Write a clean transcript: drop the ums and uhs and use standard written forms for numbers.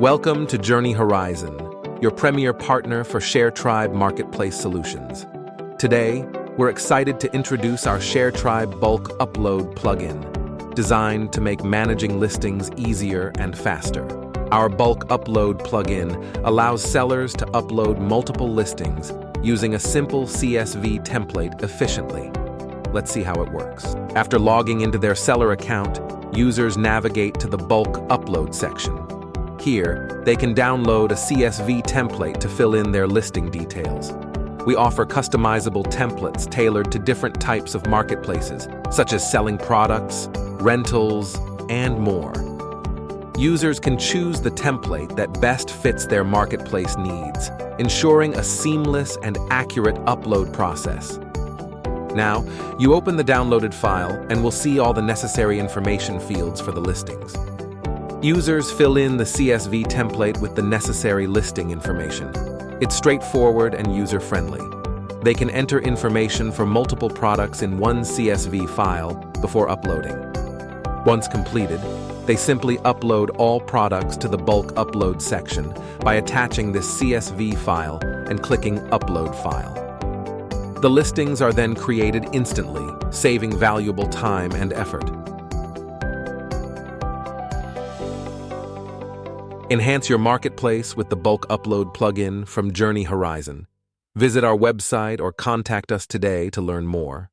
Welcome to Journeyhorizon, your premier partner for Sharetribe marketplace solutions. Today, we're excited to introduce our Sharetribe Bulk Upload Plugin, designed to make managing listings easier and faster. Our Bulk Upload Plugin allows sellers to upload multiple listings using a simple CSV template efficiently. Let's see how it works. After logging into their seller account, users navigate to the Bulk Upload section. Here, they can download a CSV template to fill in their listing details. We offer customizable templates tailored to different types of marketplaces, such as selling products, rentals, and more. Users can choose the template that best fits their marketplace needs, ensuring a seamless and accurate upload process. Now, you open the downloaded file and will see all the necessary information fields for the listings. Users fill in the CSV template with the necessary listing information. It's straightforward and user-friendly. They can enter information for multiple products in one CSV file before uploading. Once completed, they simply upload all products to the bulk upload section by attaching this CSV file and clicking Upload File. The listings are then created instantly, saving valuable time and effort. Enhance your marketplace with the Bulk Upload plugin from Journeyhorizon. Visit our website or contact us today to learn more.